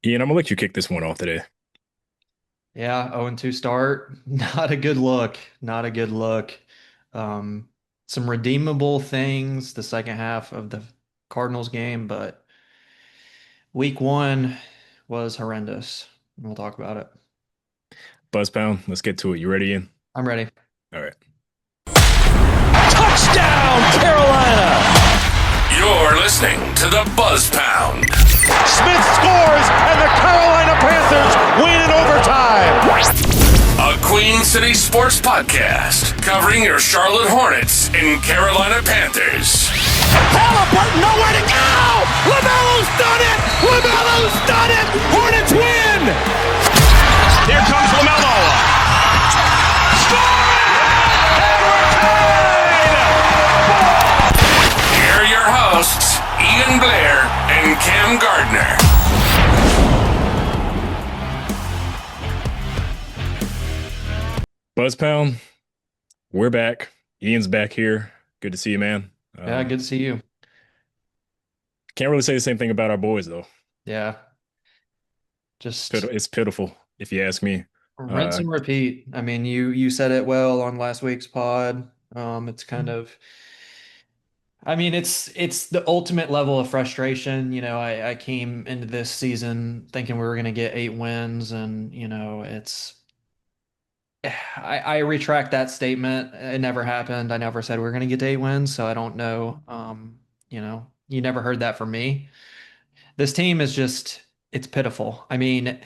Ian, I'm gonna let you kick this one off today. Yeah, 0-2 start. Not a good look. Not a good look. Um, some redeemable things the second half of the Cardinals game, but week one was horrendous. We'll talk about it. Buzz Pound, let's get to it. You ready, Ian? I'm ready. All right. Touchdown, Carolina! You're listening to the Buzz Pound. Smith scores, and the Carolina Panthers win in overtime. A Queen City sports podcast covering your Charlotte Hornets and Carolina Panthers. Halliburton, nowhere to go! LaMelo's done it! LaMelo's done it! Hornets win! Here comes LaMelo. Here are your hosts, Ian Blair and Cam Gardner. Buzz Pound, we're back. Ian's back here. Good to see you, man. Yeah, good to see you. Can't really say the same thing about our boys, though. Yeah, just It's pitiful, if you ask me. rinse Uh, and repeat. I mean, you said it well on last week's pod. It's kind of it's the ultimate level of frustration. I came into this season thinking we were going to get 8 wins, and I retract that statement. It never happened. I never said we were going to get to 8 wins, so I don't know. You never heard that from me. This team is just it's pitiful. I mean,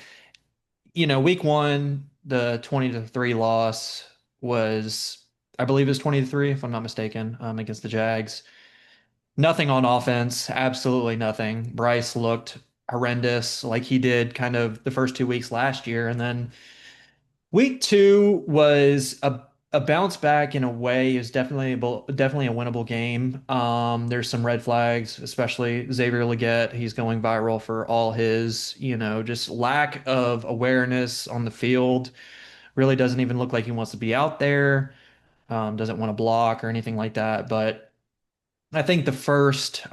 week one, the 20-3 loss was, I believe it was 20-3, if I'm not mistaken, against the Jags. Nothing on offense, absolutely nothing. Bryce looked horrendous like he did kind of the first 2 weeks last year. And then week two was a bounce back in a way. Is definitely a winnable game. There's some red flags, especially Xavier Legette. He's going viral for all his, just lack of awareness on the field. Really doesn't even look like he wants to be out there. Doesn't want to block or anything like that. But I think the first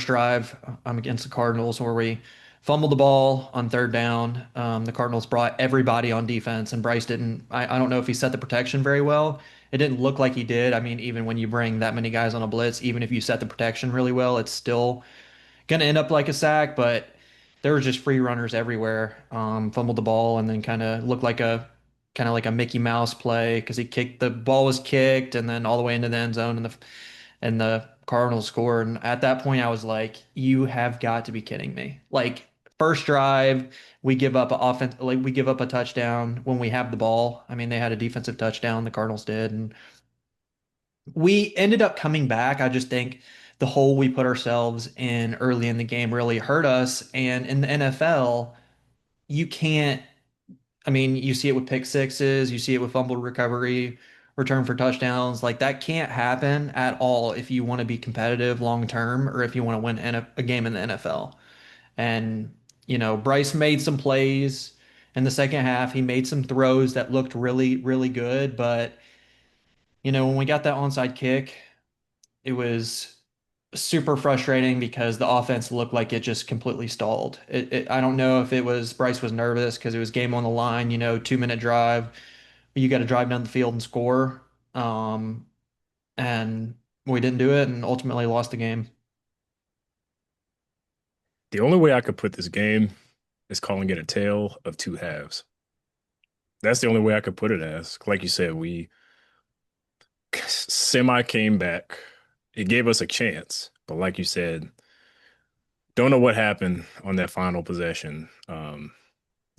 drive against the Cardinals where we fumbled the ball on third down. The Cardinals brought everybody on defense, and Bryce didn't. I don't know if he set the protection very well. It didn't look like he did. I mean, even when you bring that many guys on a blitz, even if you set the protection really well, it's still going to end up like a sack. But there were just free runners everywhere. Fumbled the ball and then kind of like a Mickey Mouse play because he kicked the ball was kicked and then all the way into the end zone and the Cardinals scored. And at that point, I was like, "You have got to be kidding me!" Like first drive, we give up we give up a touchdown when we have the ball. I mean, they had a defensive touchdown, the Cardinals did, and we ended up coming back. I just think the hole we put ourselves in early in the game really hurt us. And in the NFL, you can't. I mean, you see it with pick sixes, you see it with fumble recovery, return for touchdowns. Like that can't happen at all if you want to be competitive long term or if you want to win a game in the NFL. And, Bryce made some plays in the second half. He made some throws that looked really, really good. But, when we got that onside kick, it was super frustrating because the offense looked like it just completely stalled. I don't know if it was Bryce was nervous because it was game on the line, 2 minute drive. You got to drive down the field and score. Um, and we didn't do it and ultimately lost the game. the only way I could put this game is calling it a tale of two halves. That's the only way I could put it as. Like you said, we semi came back. It gave us a chance, but like you said, don't know what happened on that final possession.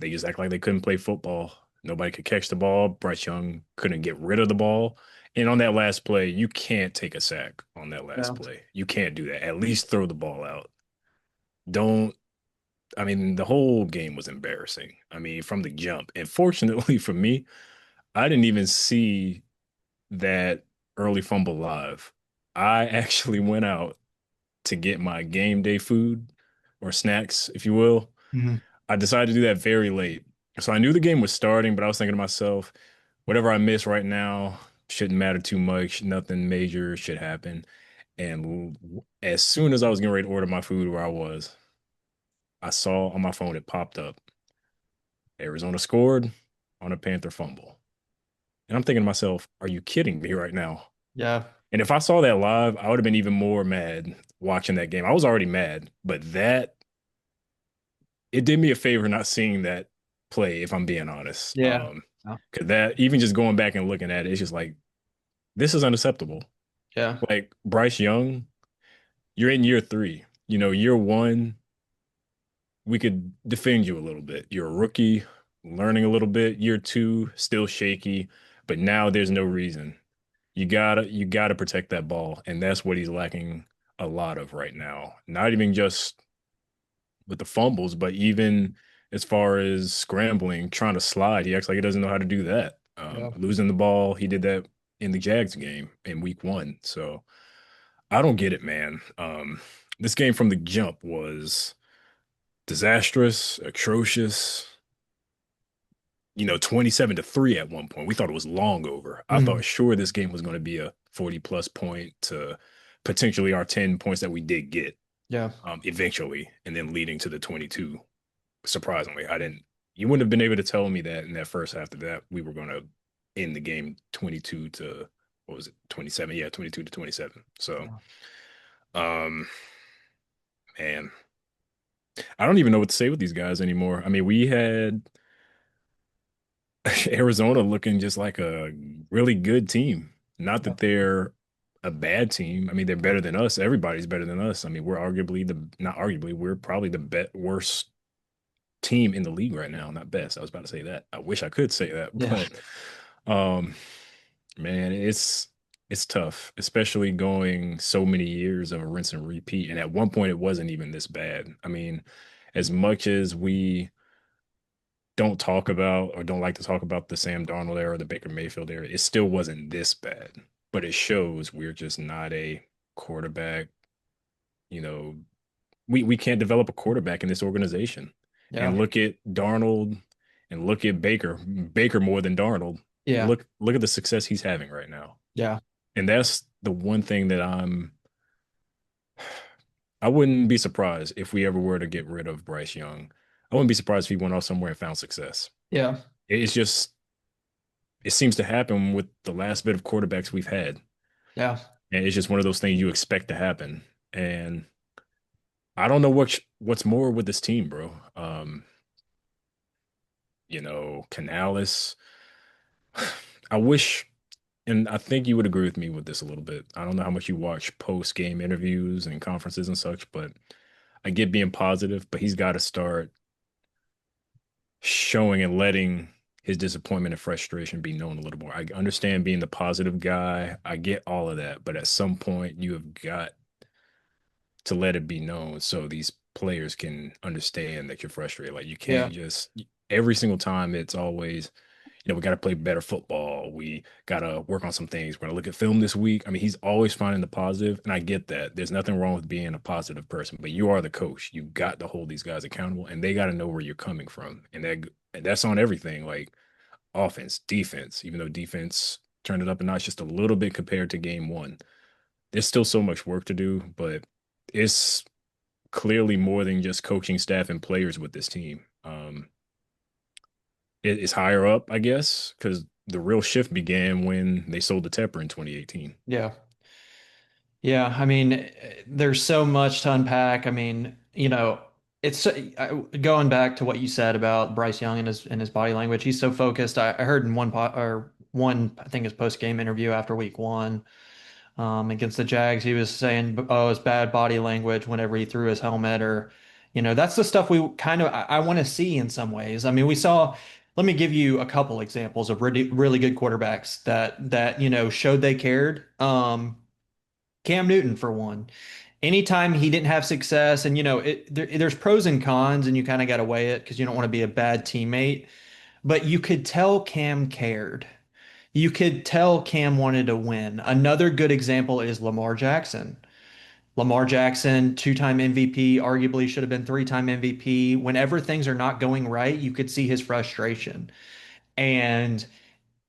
They just act like they couldn't play football. Nobody could catch the ball. Bryce Young couldn't get rid of the ball. And on that last play, you can't take a sack on that last Yeah. play. You can't do that. At least throw the ball out. Don't, I mean, the whole game was embarrassing. I mean, from the jump. And fortunately for me, I didn't even see that early fumble live. I actually went out to get my game day food or snacks, if you will. Mhm. I decided to do that very late. So I knew the game was starting, but I was thinking to myself, whatever I miss right now shouldn't matter too much. Nothing major should happen. And as soon as I was getting ready to order my food where I was, I saw on my phone it popped up. Arizona scored on a Panther fumble. And I'm thinking to myself, are you kidding me right now? Yeah. And if I saw that live, I would have been even more mad watching that game. I was already mad, but that it did me a favor not seeing that play, if I'm being honest. Yeah. Yeah. Because that even just going back and looking at it, it's just like this is unacceptable. Yeah. Like Bryce Young, you're in year three. Year one, we could defend you a little bit. You're a rookie, learning a little bit. Year two, still shaky, but now there's no reason. You gotta protect that ball, and that's what he's lacking a lot of right now. Not even just with the fumbles, but even as far as scrambling, trying to slide, he acts like he doesn't know how to do that. Yeah. Losing the ball, he did that in the Jags game in week one. So I don't get it, man. This game from the jump was disastrous, atrocious. 27-3 at one point. We thought it was long over. I Mhm. thought sure this game was going to be a 40 plus point to potentially our 10 points that we did get Yeah. eventually, and then leading to the 22. Surprisingly, I didn't. You wouldn't have been able to tell me that in that first half of that we were going to end the game 22 to what was it 27? Yeah, 22-27. So, Yeah. um, man, I don't even know what to say with these guys anymore. I mean, we had Arizona looking just like a really good team. Not Yeah. that they're a bad team. I mean, they're better than us. Everybody's better than us. I mean, we're arguably not arguably, we're probably the worst team in the league right now. Not best. I was about to say that. I wish I could say that, Yeah. but um, man, it's tough, especially going so many years of a rinse and repeat. And at one point, it wasn't even this bad. I mean, as much as we don't talk about or don't like to talk about the Sam Darnold era or the Baker Mayfield era, it still wasn't this bad. But it shows we're just not a quarterback. You know, we can't develop a quarterback in this organization. Yeah. And look at Darnold and look at Baker. Baker more than Darnold. Yeah. Look at the success he's having right now. Yeah. And that's the one thing that I wouldn't be surprised if we ever were to get rid of Bryce Young. I wouldn't be surprised if he went off somewhere and found success. Yeah. It's just it seems to happen with the last bit of quarterbacks we've had. Yeah. And it's just one of those things you expect to happen. And I don't know what's more with this team, bro. Canales. I wish, and I think you would agree with me with this a little bit. I don't know how much you watch post-game interviews and conferences and such, but I get being positive, but he's got to start showing and letting his disappointment and frustration be known a little more. I understand being the positive guy. I get all of that, but at some point you have got to let it be known so these players can understand that you're frustrated. Like you Yeah. can't just every single time it's always, we got to play better football. We got to work on some things. We're going to look at film this week. I mean, he's always finding the positive, and I get that. There's nothing wrong with being a positive person, but you are the coach. You got to hold these guys accountable, and they got to know where you're coming from. And that's on everything, like offense, defense, even though defense turned it up a notch just a little bit compared to game one. There's still so much work to do, but it's clearly more than just coaching staff and players with this team. It's higher up, I guess, because the real shift began when they sold the Tepper in 2018. Yeah. Yeah. I mean, there's so much to unpack. I mean, it's going back to what you said about Bryce Young and his body language. He's so focused. I heard in I think his post game interview after week one, against the Jags, he was saying, "Oh, his bad body language whenever he threw his helmet," or, that's the stuff we kind of I want to see in some ways. I mean, we saw. Let me give you a couple examples of really really good quarterbacks that showed they cared. Cam Newton for one. Anytime he didn't have success, and there's pros and cons, and you kind of got to weigh it because you don't want to be a bad teammate. But you could tell Cam cared. You could tell Cam wanted to win. Another good example is Lamar Jackson. Lamar Jackson, two-time MVP, arguably should have been three-time MVP. Whenever things are not going right, you could see his frustration. And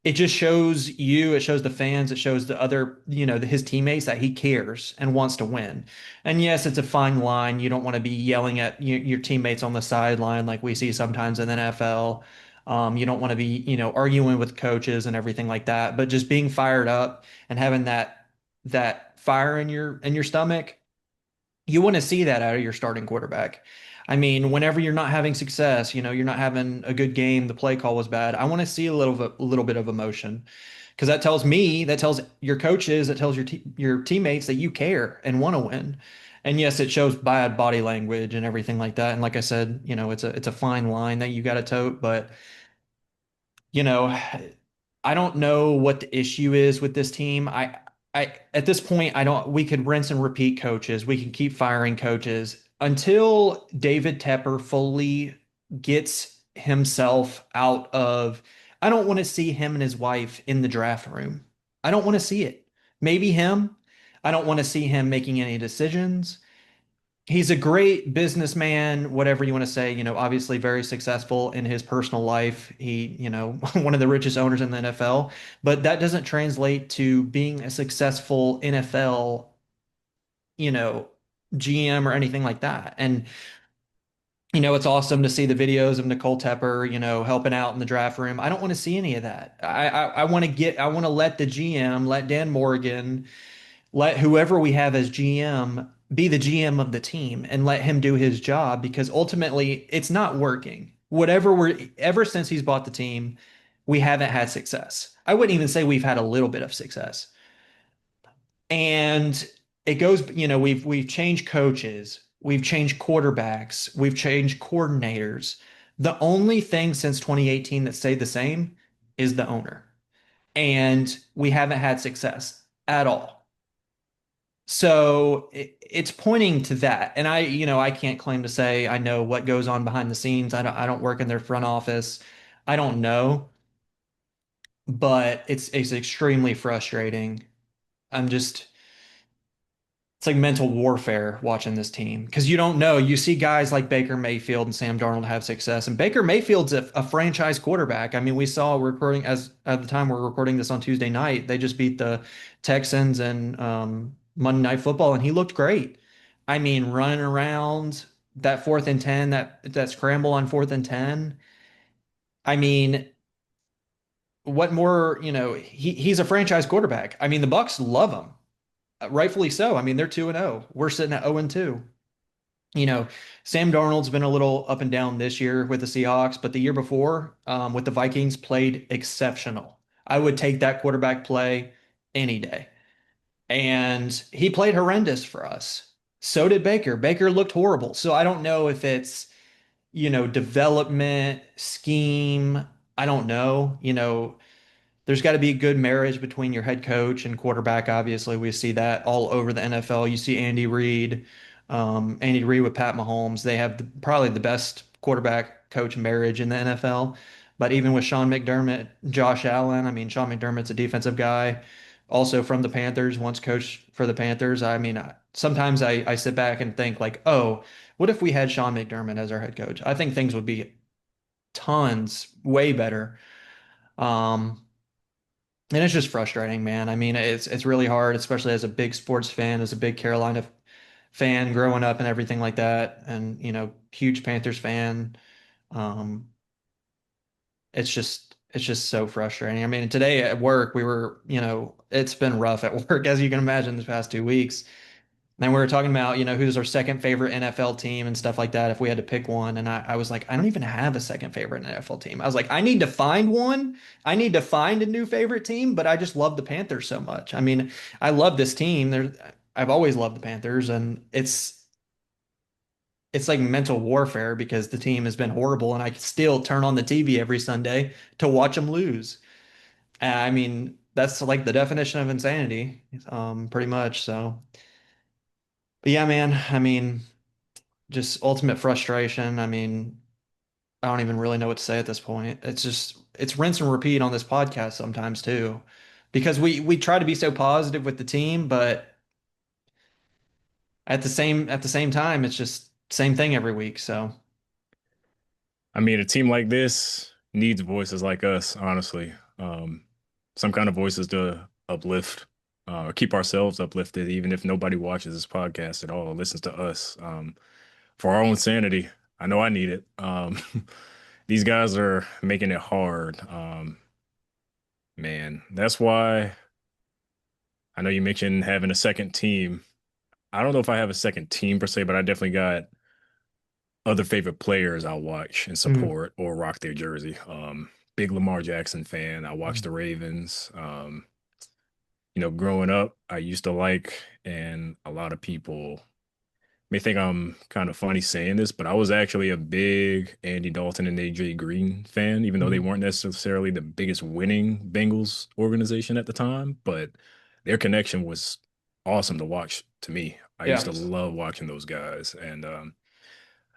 it just shows you, it shows the fans, it shows the other, his teammates that he cares and wants to win. And yes, it's a fine line. You don't want to be yelling at your teammates on the sideline like we see sometimes in the NFL. You don't want to be, arguing with coaches and everything like that. But just being fired up and having that fire in your stomach, you want to see that out of your starting quarterback. I mean, whenever you're not having success, you're not having a good game, the play call was bad. I want to see a little bit of emotion because that tells me, that tells your coaches, that tells your teammates that you care and want to win. And yes, it shows bad body language and everything like that. And like I said, it's a fine line that you got to tote, but you know, I don't know what the issue is with this team. At this point, I don't, we could rinse and repeat coaches. We can keep firing coaches until David Tepper fully gets himself out of, I don't want to see him and his wife in the draft room. I don't want to see it. Maybe him. I don't want to see him making any decisions. He's a great businessman, whatever you want to say, obviously very successful in his personal life. He, one of the richest owners in the NFL, but that doesn't translate to being a successful NFL, you know, GM or anything like that. And, it's awesome to see the videos of Nicole Tepper, helping out in the draft room. I don't want to see any of that. I want to let the GM, let Dan Morgan, let whoever we have as GM be the GM of the team and let him do his job because ultimately it's not working. Ever since he's bought the team, we haven't had success. I wouldn't even say we've had a little bit of success. And it goes, we've changed coaches, we've changed quarterbacks, we've changed coordinators. The only thing since 2018 that stayed the same is the owner. And we haven't had success at all. So it's pointing to that. And I can't claim to say I know what goes on behind the scenes. I don't work in their front office. I don't know, but it's extremely frustrating. I'm just it's like mental warfare watching this team because you don't know. You see guys like Baker Mayfield and Sam Darnold have success, and Baker Mayfield's a franchise quarterback. I mean, we saw recording as at the time we're recording this on Tuesday night, they just beat the Texans and Monday Night Football, and he looked great. I mean, running around that 4th and 10, that scramble on 4th and 10. I mean, what more? He's a franchise quarterback. I mean, the Bucks love him. Rightfully so. I mean, they're 2-0. We're sitting at 0-2. You know, Sam Darnold's been a little up and down this year with the Seahawks, but the year before, with the Vikings, played exceptional. I would take that quarterback play any day. And he played horrendous for us. So did Baker. Baker looked horrible. So I don't know if it's, development, scheme. I don't know. There's got to be a good marriage between your head coach and quarterback. Obviously, we see that all over the NFL. You see Andy Reid with Pat Mahomes. They have probably the best quarterback coach marriage in the NFL. But even with Sean McDermott, Josh Allen, I mean, Sean McDermott's a defensive guy, also from the Panthers, once coached for the Panthers. I mean, sometimes I sit back and think like, oh, what if we had Sean McDermott as our head coach? I think things would be tons way better. Um, and it's just frustrating, man. I mean, it's really hard, especially as a big sports fan, as a big Carolina fan growing up and everything like that, and huge Panthers fan. Um, it's just so frustrating. I mean, today at work, it's been rough at work, as you can imagine, this past 2 weeks. And we were talking about, who's our second favorite NFL team and stuff like that if we had to pick one. And I was like, I don't even have a second favorite NFL team. I was like, I need to find one. I need to find a new favorite team, but I just love the Panthers so much. I mean, I love this team. I've always loved the Panthers, and it's like mental warfare because the team has been horrible, and I still turn on the TV every Sunday to watch them lose. I mean, that's like the definition of insanity, pretty much. So, but yeah, man, I mean, just ultimate frustration. I mean, I don't even really know what to say at this point. It's rinse and repeat on this podcast sometimes too, because we try to be so positive with the team, but at the same time, it's just same thing every week. So I mean, a team like this needs voices like us, honestly. some kind of voices to uplift, or keep ourselves uplifted, even if nobody watches this podcast at all or listens to us. For our own sanity, I know I need it. These guys are making it hard. Man, that's why I know you mentioned having a second team. I don't know if I have a second team per se, but I definitely got other favorite players I'll watch and Mm, support or rock their jersey. Big Lamar Jackson fan. I watch mm. the Ravens. Growing up, I used to like, and a lot of people may think I'm kind of funny saying this, but I was actually a big Andy Dalton and AJ Green fan, even though they Mhm. weren't necessarily the biggest winning Bengals organization at the time, but their connection was awesome to watch to me. I used Yeah. to love watching those guys. And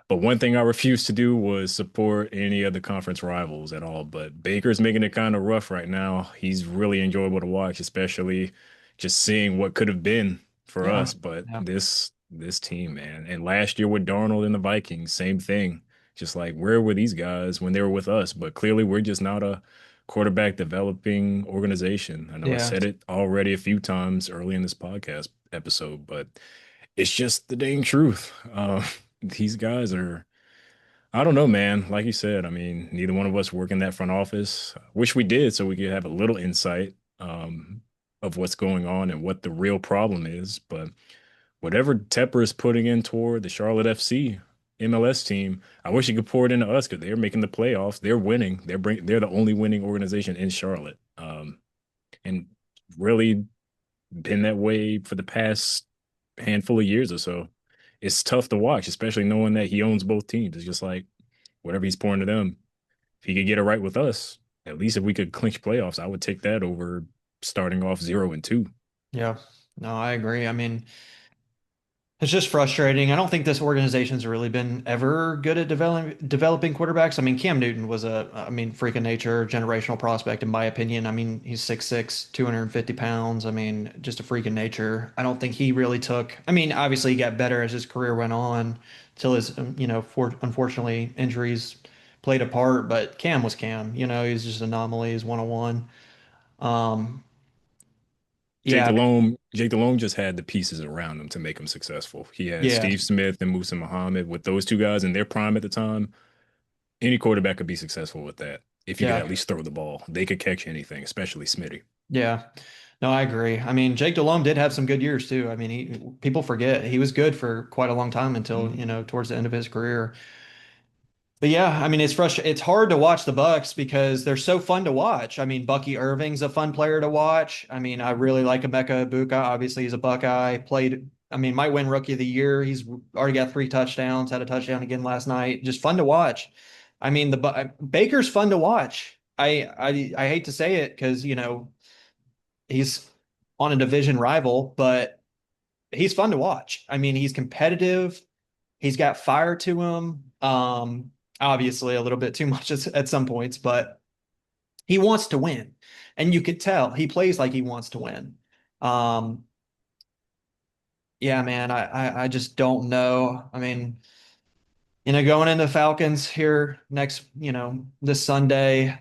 but one thing I refused to do was support any of the conference rivals at all. But Baker's making it kind of rough right now. He's really enjoyable to watch, especially just seeing what could have been for Yeah. us. But Yeah. this team, man. And last year with Darnold and the Vikings, same thing. Just like where were these guys when they were with us? But clearly we're just not a quarterback developing organization. I know I Yeah. said it already a few times early in this podcast episode, but it's just the dang truth. These guys are, I don't know, man. Like you said, I mean, neither one of us work in that front office. Wish we did so we could have a little insight of what's going on and what the real problem is. But whatever Tepper is putting in toward the Charlotte FC MLS team, I wish he could pour it into us because they're making the playoffs. They're winning. They're the only winning organization in Charlotte, and really been that way for the past handful of years or so. It's tough to watch, especially knowing that he owns both teams. It's just like whatever he's pouring to them. If he could get it right with us, at least if we could clinch playoffs, I would take that over starting off 0-2. Yeah. No, I agree. I mean, it's just frustrating. I don't think this organization's really been ever good at developing quarterbacks. I mean, Cam Newton was freak of nature, generational prospect, in my opinion. I mean, he's 6'6", 250 pounds. I mean, just a freak of nature. I don't think he really took, I mean, obviously he got better as his career went on till his, unfortunately injuries played a part, but Cam was Cam, he's just an anomaly. He's 101. Um, Jake yeah, Delhomme, Jake Delhomme just had the pieces around him to make him successful. He had yeah, Steve Smith and Musa Muhammad. With those two guys in their prime at the time, any quarterback could be successful with that. If you could yeah. at least throw the ball, they could catch anything, especially Smitty. Yeah. No, I agree. I mean, Jake Delhomme did have some good years too. I mean, people forget he was good for quite a long time until, towards the end of his career. But yeah, I mean, it's frustrating. It's hard to watch the Bucks because they're so fun to watch. I mean, Bucky Irving's a fun player to watch. I mean, I really like Emeka Ibuka. Obviously, he's a Buckeye. I mean, might win Rookie of the Year. He's already got 3 touchdowns. Had a touchdown again last night. Just fun to watch. I mean, Baker's fun to watch. I hate to say it because he's on a division rival, but he's fun to watch. I mean, he's competitive. He's got fire to him. Obviously a little bit too much at some points, but he wants to win. And you could tell he plays like he wants to win. Um, yeah, man, I just don't know. I mean, going into Falcons here next, this Sunday,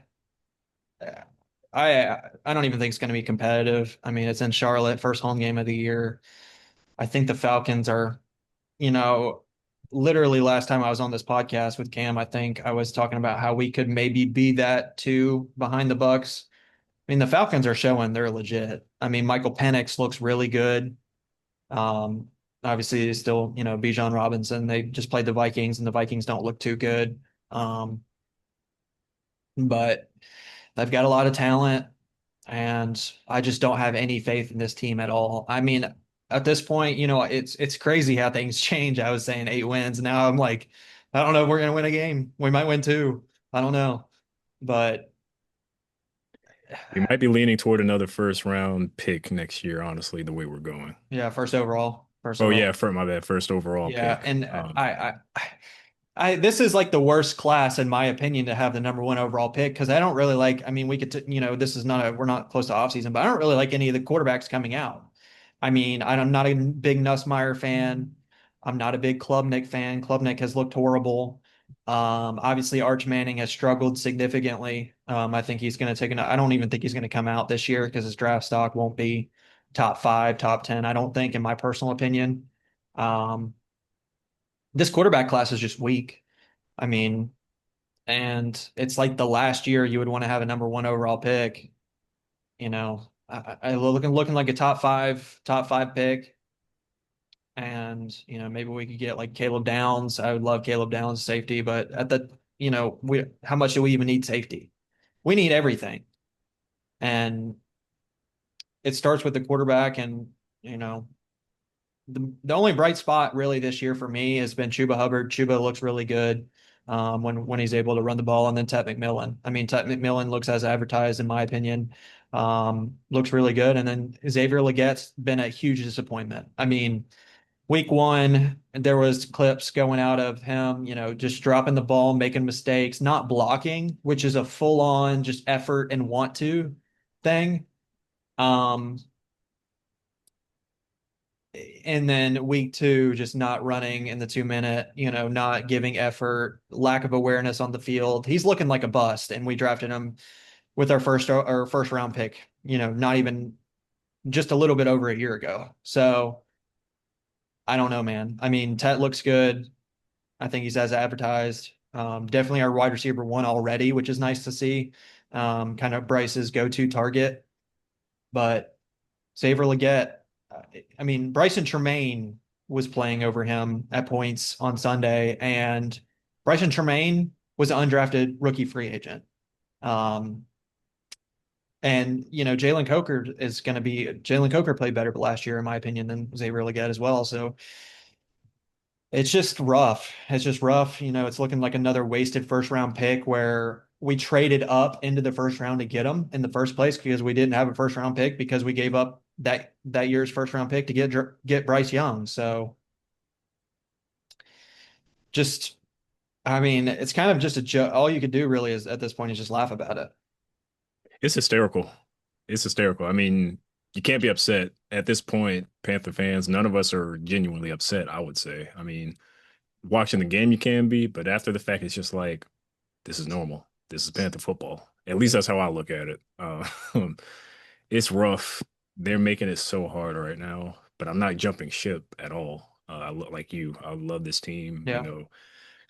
I don't even think it's going to be competitive. I mean, it's in Charlotte, first home game of the year. I think the Falcons are, you know, literally last time I was on this podcast with Cam, I think I was talking about how we could maybe be that two behind the Bucks. I mean, the Falcons are showing they're legit. I mean, Michael Penix looks really good. Um, Obviously, still, Bijan Robinson. They just played the Vikings, and the Vikings don't look too good. Um, but they've got a lot of talent, and I just don't have any faith in this team at all. I mean, at this point, it's crazy how things change. I was saying 8 wins. Now I'm like, I don't know if we're gonna win a game. We might win two. I don't know. But We might be leaning toward another first round pick next year, honestly, the way we're going. yeah, first overall. First Oh overall. yeah, for my bad, first overall Yeah, pick. and this is like the worst class in my opinion to have the number one overall pick because I don't really like. I mean, we could, this is not we're not close to offseason, but I don't really like any of the quarterbacks coming out. I mean, I'm not a big Nussmeier fan. I'm not a big Klubnik fan. Klubnik has looked horrible. Obviously, Arch Manning has struggled significantly. I think he's going to take I don't even think he's going to come out this year because his draft stock won't be top 5, top 10. I don't think, in my personal opinion. Um, this quarterback class is just weak. I mean, and it's like the last year you would want to have a number 1 overall pick. I looking like a top five pick. And, maybe we could get like Caleb Downs. I would love Caleb Downs safety, but how much do we even need safety? We need everything. And it starts with the quarterback. And, you know, the only bright spot really this year for me has been Chuba Hubbard. Chuba looks really good when he's able to run the ball. And then Tet McMillan. I mean, Tet McMillan looks as advertised, in my opinion. Looks really good. And then Xavier Legette's been a huge disappointment. I mean, week 1, there was clips going out of him, just dropping the ball, making mistakes, not blocking, which is a full-on just effort and want to thing. Um, and then week 2, just not running in the 2 minute, not giving effort, lack of awareness on the field. He's looking like a bust, and we drafted him with our first round pick, not even just a little bit over a year ago. So I don't know, man. I mean, Tet looks good. I think he's as advertised. Definitely our wide receiver 1 already, which is nice to see. Kind of Bryce's go-to target. But Xavier Legette, I mean, Bryson Tremaine was playing over him at points on Sunday, and Bryson Tremaine was an undrafted rookie free agent. And Jalen Coker played better last year, in my opinion, than Xavier Legette as well. So it's just rough. It's just rough. It's looking like another wasted first round pick where we traded up into the first round to get him in the first place because we didn't have a first round pick because we gave up that year's first round pick to get Bryce Young. So just, I mean, it's kind of just a joke. All you could do really is at this point is just laugh about it. It's hysterical. It's hysterical. I mean, you can't be upset at this point, Panther fans. None of us are genuinely upset, I would say. I mean, watching the game, you can be, but after the fact, it's just like, this is normal. This is Panther football. At least that's how I look at it. It's rough. They're making it so hard right now, but I'm not jumping ship at all. I look like you. I love this team. Yeah.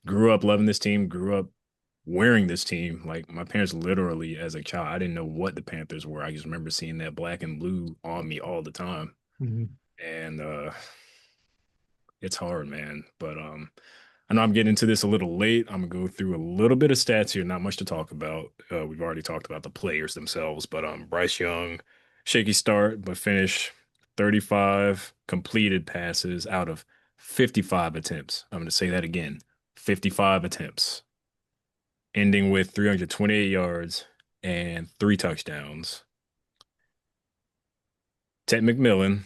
Grew up loving this team. Grew up wearing this team. Like my parents, literally, as a child, I didn't know what the Panthers were. I just remember seeing that black and blue on me all the time, Mm-hmm. and it's hard, man. But I know I'm getting into this a little late. I'm gonna go through a little bit of stats here. Not much to talk about. We've already talked about the players themselves, but Bryce Young, shaky start, but finish 35 completed passes out of 55 attempts. I'm gonna say that again, 55 attempts, ending with 328 yards and 3 touchdowns. Ted McMillan,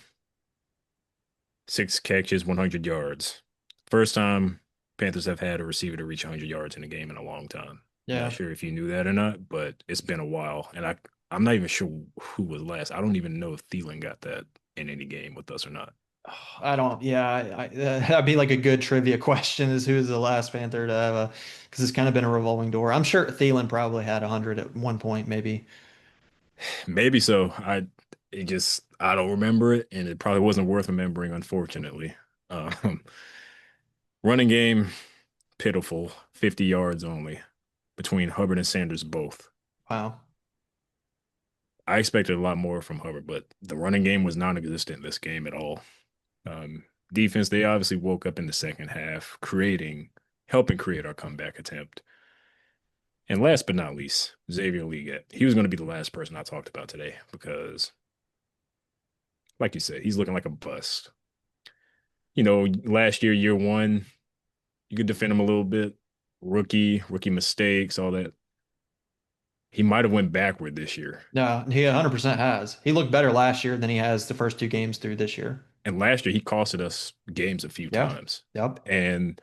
6 catches, 100 yards. First time Panthers have had a receiver to reach 100 yards in a game in a long time. Yeah. Not sure if you knew that or not, but it's been a while. And I'm not even sure who was last. I don't even know if Thielen got that in any game with us or not. I don't, yeah, that'd be like a good trivia question is who's the last Panther to have because it's kind of been a revolving door. I'm sure Thielen probably had 100 at one point, maybe. Maybe so. I don't remember it, and it probably wasn't worth remembering, unfortunately. Um, Running game, pitiful, 50 yards only between Hubbard and Sanders both. Wow. I expected a lot more from Hubbard, but the running game was non-existent this game at all. Defense, they obviously woke up in the second half, helping create our comeback attempt. And last but not least, Xavier Leggett. He was going to be the last person I talked about today because, like you said, he's looking like a bust. Last year 1, you could defend him a little bit. Rookie mistakes, all that. He might have went backward this year. No, he 100% has. He looked better last year than he has the first 2 games through this year. And last year, he costed us games a few times. Yep. And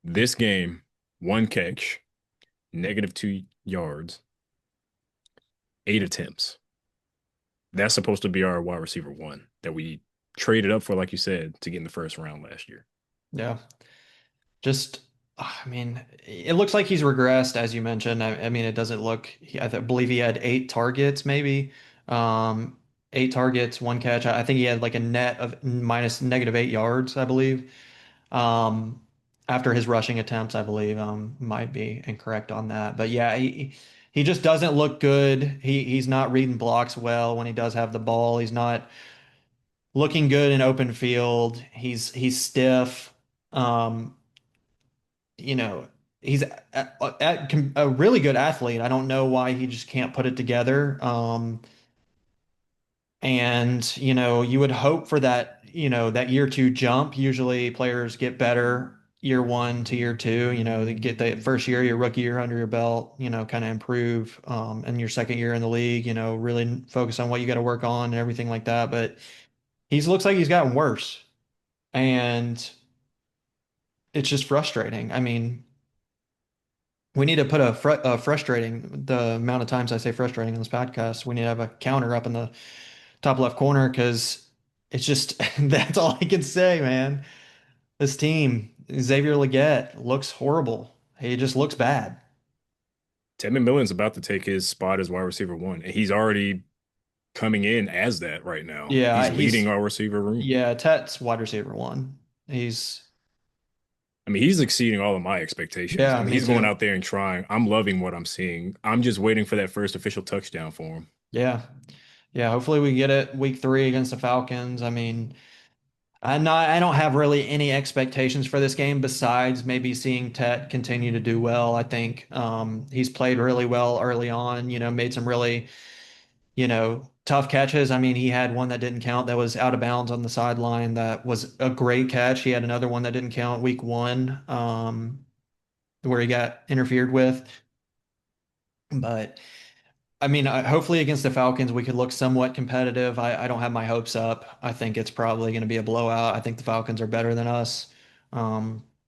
this game, 1 catch, -2 yards, 8 attempts. That's supposed to be our wide receiver 1 that we traded up for, like you said, to get in the first round last year. Yeah. Just, I mean, it looks like he's regressed, as you mentioned. I mean, it doesn't look. Believe he had 8 targets, maybe. 8 targets, 1 catch. I think he had like a net of minus -8 yards, I believe. Um, After his rushing attempts, I believe. Might be incorrect on that, but yeah, he just doesn't look good. He's not reading blocks well when he does have the ball. He's not looking good in open field. He's stiff. Um, you know, he's a really good athlete. I don't know why he just can't put it together. And, you would hope for that, that year two jump. Usually players get better year one to year two. They get the first year, your rookie year under your belt, kind of improve. And your second year in the league, really focus on what you got to work on and everything like that. But he looks like he's gotten worse. And it's just frustrating. I mean, we need to put a frustrating, the amount of times I say frustrating in this podcast, we need to have a counter up in the top left corner because it's just, that's all I can say, man. This team, Xavier Legette, looks horrible. He just looks bad. Tevin Millen's about to take his spot as wide receiver one, and he's already coming in as that right now. Yeah, He's leading our receiver room. yeah, Tet's wide receiver one. He's, I mean, he's exceeding all of my expectations. I yeah, mean, me he's going too. out there and trying. I'm loving what I'm seeing. I'm just waiting for that first official touchdown for him. Yeah. Yeah, hopefully we get it week 3 against the Falcons. I mean, I don't have really any expectations for this game besides maybe seeing Tet continue to do well. I think he's played really well early on, made some really, tough catches. I mean, he had one that didn't count that was out of bounds on the sideline. That was a great catch. He had another one that didn't count week 1, where he got interfered with. But I mean, hopefully against the Falcons, we could look somewhat competitive. I don't have my hopes up. I think it's probably going to be a blowout. I think the Falcons are better than us.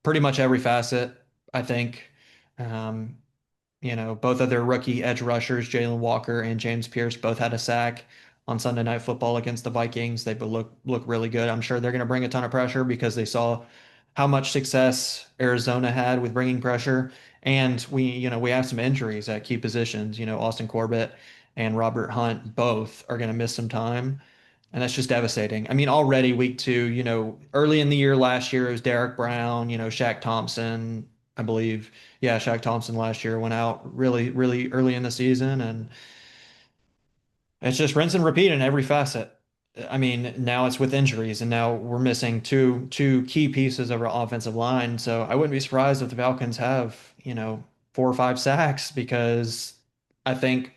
Pretty much every facet, I think. Um, both of their rookie edge rushers, Jalen Walker and James Pierce, both had a sack on Sunday Night Football against the Vikings. They both look really good. I'm sure they're going to bring a ton of pressure because they saw how much success Arizona had with bringing pressure. And we have some injuries at key positions. Austin Corbett and Robert Hunt both are going to miss some time. And that's just devastating. I mean, already week 2, early in the year last year, it was Derek Brown, Shaq Thompson, I believe. Yeah, Shaq Thompson last year went out really, really early in the season. And it's just rinse and repeat in every facet. I mean, now it's with injuries, and now we're missing two key pieces of our offensive line. So I wouldn't be surprised if the Falcons have, 4 or 5 sacks because I think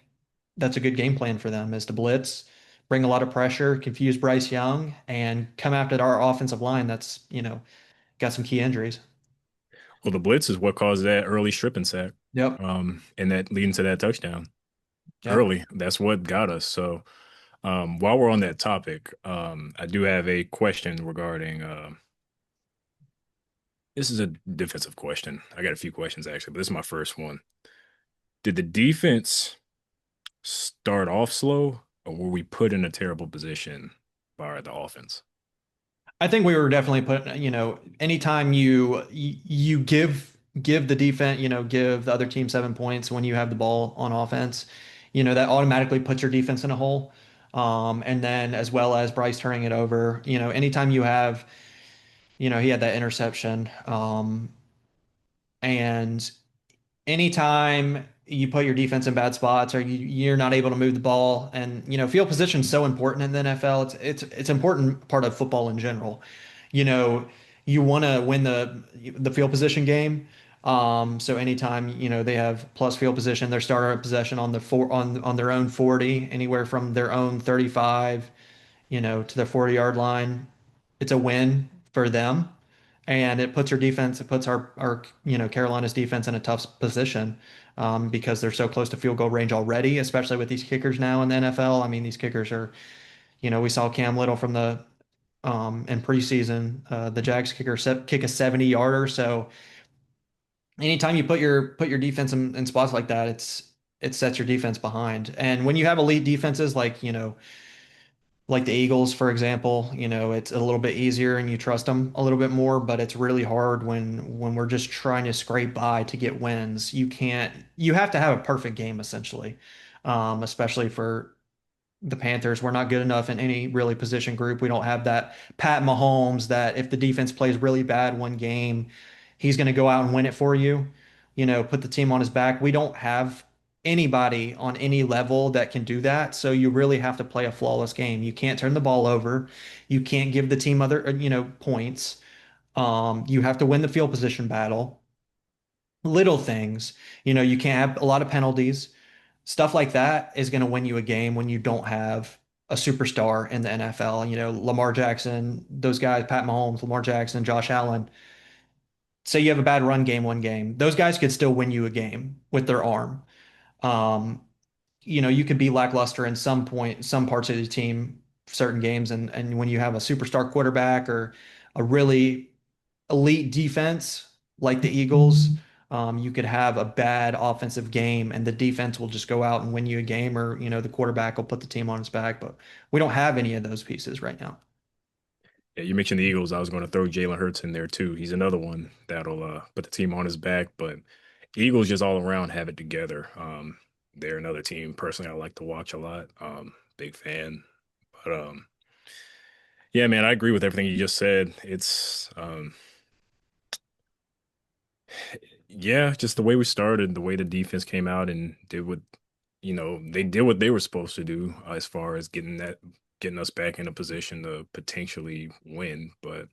that's a good game plan for them is to blitz, bring a lot of pressure, confuse Bryce Young, and come after our offensive line that's, got some key injuries. Well, the blitz is what caused that early strip and sack, Yep. and that leading to that touchdown Yep. early. That's what got us. So, while we're on that topic, I do have a question regarding. This is a defensive question. I got a few questions actually, but this is my first one. Did the defense start off slow, or were we put in a terrible position by the offense? I think we were definitely put, anytime you give the defense, give the other team 7 points when you have the ball on offense, that automatically puts your defense in a hole. And then as well as Bryce turning it over, anytime you have, he had that interception. And anytime you put your defense in bad spots or you're not able to move the ball and field position is so important in the NFL. It's important part of football in general. You know, you want to win the field position game. So anytime they have plus field position, their starter possession on the on their own 40, anywhere from their own 35, to their 40-yard line, it's a win for them. And it puts it puts our Carolina's defense in a tough position because they're so close to field goal range already, especially with these kickers now in the NFL. I mean, these kickers are, we saw Cam Little from the in preseason, the Jags kicker kick a 70-yarder. So anytime you put your defense in spots like that, it sets your defense behind. And when you have elite defenses like Like the Eagles, for example, it's a little bit easier and you trust them a little bit more, but it's really hard when we're just trying to scrape by to get wins. You have to have a perfect game essentially. Especially for the Panthers. We're not good enough in any really position group. We don't have that Pat Mahomes that if the defense plays really bad one game, he's going to go out and win it for you, put the team on his back. We don't have anybody on any level that can do that. So you really have to play a flawless game. You can't turn the ball over. You can't give the team other, points. You have to win the field position battle. Little things, you can't have a lot of penalties. Stuff like that is going to win you a game when you don't have a superstar in the NFL. Lamar Jackson, those guys, Pat Mahomes, Lamar Jackson, Josh Allen. Say you have a bad run game one game, those guys could still win you a game with their arm. Um, you could be lackluster in some parts of the team, certain games, and when you have a superstar quarterback or a really elite defense like the Eagles, you could have a bad offensive game and the defense will just go out and win you a game, or the quarterback will put the team on his back. But we don't have any of those pieces right now. Yeah, you mentioned the Eagles. I was going to throw Jalen Hurts in there too. He's another one that'll put the team on his back. But Eagles just all around have it together. They're another team personally I like to watch a lot. Big fan. But yeah, man, I agree with everything you just said. It's yeah, just the way we started, the way the defense came out and did what they did what they were supposed to do as far as getting us back in a position to potentially win. But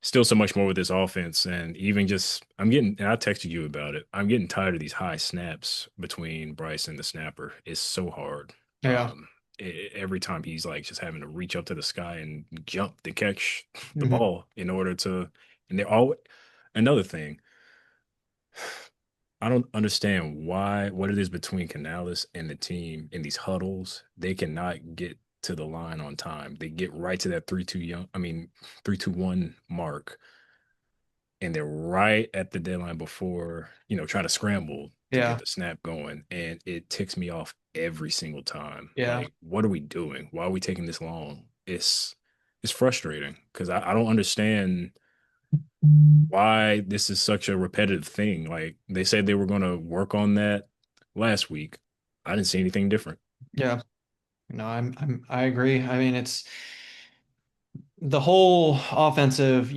still so much more with this offense. And even just, and I texted you about it. I'm getting tired of these high snaps between Bryce and the snapper. It's so hard. Yeah. Every time he's like just having to reach up to the sky and jump to catch the Hmm. ball in order to, and they're all another thing. I don't understand what it is between Canales and the team in these huddles. They cannot get to the line on time. They get right to that 3-2-1 mark, and they're right at the deadline before, trying to scramble to get Yeah. the snap going. And it ticks me off every single time. Yeah. Like, what are we doing? Why are we taking this long? It's frustrating because I don't understand why this is such a repetitive thing. Like they said they were going to work on that last week. I didn't see anything different. Yeah. No, I agree. I mean, it's the whole offensive,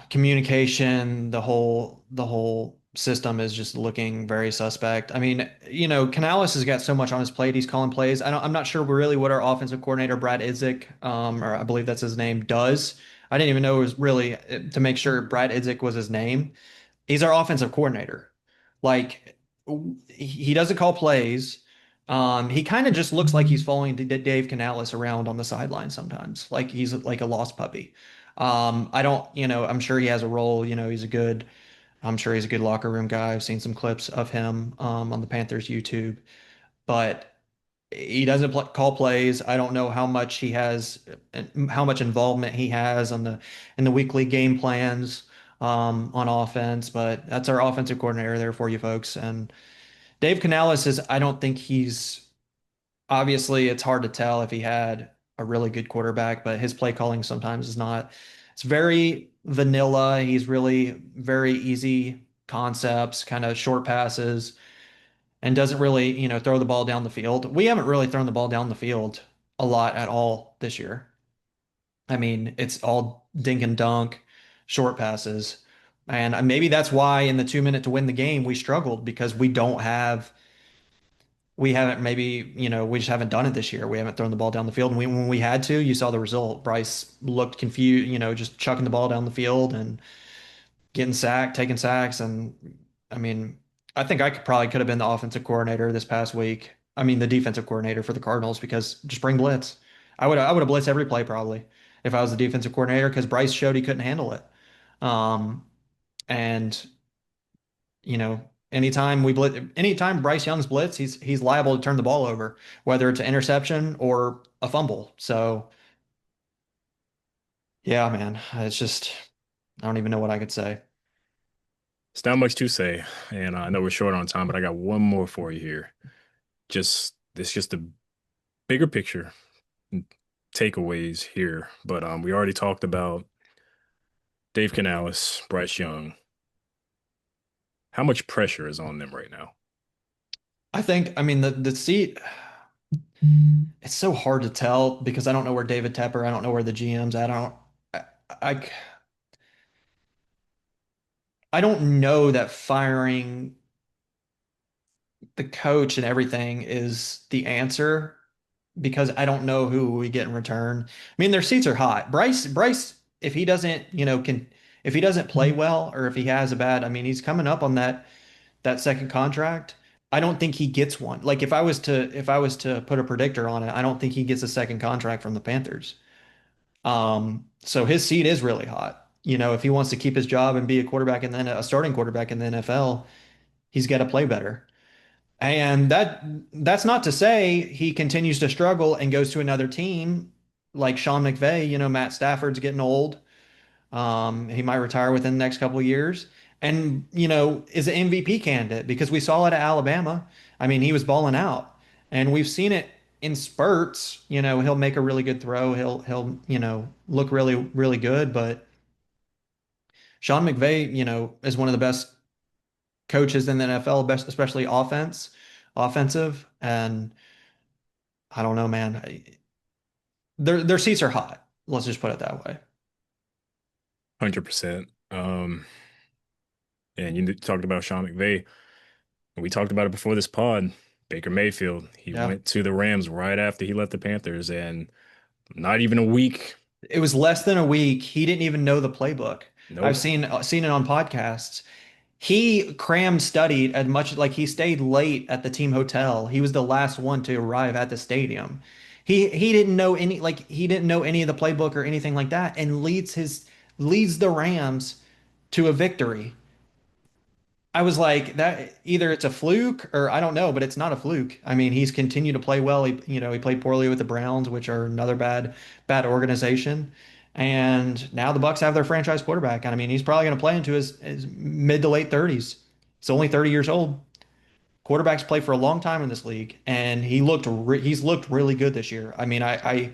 communication, the whole system is just looking very suspect. I mean, Canales has got so much on his plate. He's calling plays. I'm not sure really what our offensive coordinator, Brad Idzik, or I believe that's his name, does. I didn't even know it was really to make sure Brad Idzik was his name. He's our offensive coordinator. Like he doesn't call plays. He kind of just looks like he's following Dave Canales around on the sideline sometimes, like he's like a lost puppy. I don't, I'm sure he has a role. I'm sure he's a good locker room guy. I've seen some clips of him on the Panthers YouTube, but he doesn't call plays. I don't know how much he has, how much involvement he has in the weekly game plans on offense. But that's our offensive coordinator there for you folks. And Dave Canales is, I don't think he's obviously it's hard to tell if he had a really good quarterback, but his play calling sometimes is not. It's very vanilla. He's really very easy concepts, kind of short passes, and doesn't really, throw the ball down the field. We haven't really thrown the ball down the field a lot at all this year. I mean, it's all dink and dunk, short passes. And maybe that's why in the 2 minute to win the game, we struggled because we haven't maybe, we just haven't done it this year. We haven't thrown the ball down the field. And when we had to, you saw the result. Bryce looked confused, just chucking the ball down the field and getting sacked, taking sacks. And I mean, I think I could have been the offensive coordinator this past week. I mean, the defensive coordinator for the Cardinals because just bring blitz. I would have blitzed every play probably if I was the defensive coordinator because Bryce showed he couldn't handle it. Um, and anytime Bryce Young's blitz, he's liable to turn the ball over, whether it's an interception or a fumble. So yeah, man, it's just I don't even know what I could say. It's not much to say. And I know we're short on time, but I got one more for you here. Just the bigger picture. takeaways here, but we already talked about Dave Canales, Bryce Young. How much pressure is on them right now? I mean, the seat, it's so hard to tell because I don't know where David Tepper, I don't know where the GM's at. I, I don't know that firing the coach and everything is the answer because I don't know who we get in return. I mean, their seats are hot. Bryce, if he doesn't, if he doesn't play well or if he has a bad, I mean, he's coming up on that second contract. I don't think he gets one. Like if I was to put a predictor on it, I don't think he gets a second contract from the Panthers. So his seat is really hot. If he wants to keep his job and be a quarterback and then a starting quarterback in the NFL, he's got to play better. And that's not to say he continues to struggle and goes to another team like Sean McVay. Matt Stafford's getting old. He might retire within the next couple of years. And, is an MVP candidate because we saw it at Alabama. I mean, he was balling out. And we've seen it in spurts. He'll make a really good throw. He'll look really, really good. But Sean McVay, is one of the best coaches in the NFL, best especially offensive. And I don't know, man. Their seats are hot. Let's just put it that way. 100%. And you talked about Sean McVay. We talked about it before this pod. Baker Mayfield, he went to the Rams right after he left the Panthers, and not even a week. It was less than a week. He didn't even know the playbook. Nope. I've seen it on podcasts. He studied as much like he stayed late at the team hotel. He was the last one to arrive at the stadium. He didn't know any he didn't know any of the playbook or anything like that, and leads the Rams to a victory. I was like, that either it's a fluke or I don't know, but it's not a fluke. I mean, he's continued to play well. He played poorly with the Browns, which are another bad organization. And now the Bucks have their franchise quarterback. And I mean, he's probably going to play into his mid to late 30s. He's only 30 years old. Quarterbacks play for a long time in this league, and he's looked really good this year. I mean, I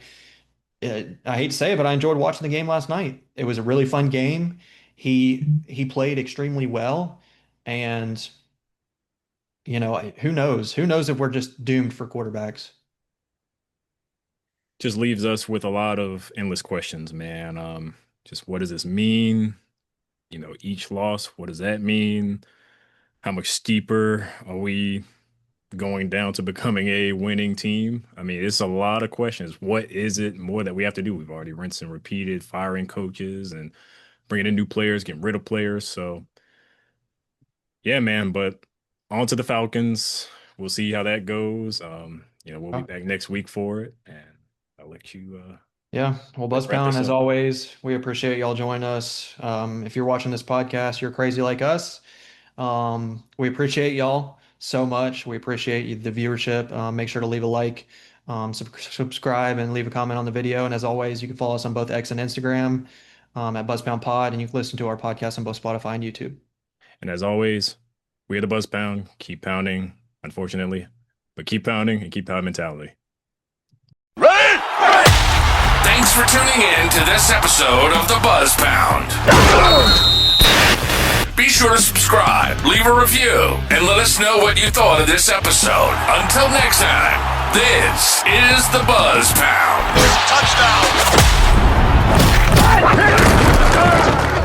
hate to say it, but I enjoyed watching the game last night. It was a really fun game. He played extremely well. And, who knows? Who knows if we're just doomed for quarterbacks? Just leaves us with a lot of endless questions, man. Just what does this mean? Each loss, what does that mean? How much steeper are we going down to becoming a winning team? I mean, it's a lot of questions. What is it more that we have to do? We've already rinsed and repeated, firing coaches and bringing in new players, getting rid of players. So, yeah, man, but on to the Falcons. We'll see how that goes. We'll be back next week for it, and I'll let you. Yeah, well, Buzzpound, as always, we appreciate y'all joining us. If you're watching this podcast, you're crazy like us. We appreciate y'all so much. We appreciate the viewership. Make sure to leave a like, subscribe, and leave a comment on the video. And as always, you can follow us on both X and Instagram at Buzzpound Pod, and you can listen to our podcast on both Spotify and YouTube. And as always, we are the Buzzpound. Keep pounding, unfortunately, but keep pounding and keep pound mentality. Thanks for tuning in to this episode of the Buzzpound. Be sure to subscribe, leave a review, and let us know what you thought of this episode. Until next time, this is the Buzzpound. Touchdown!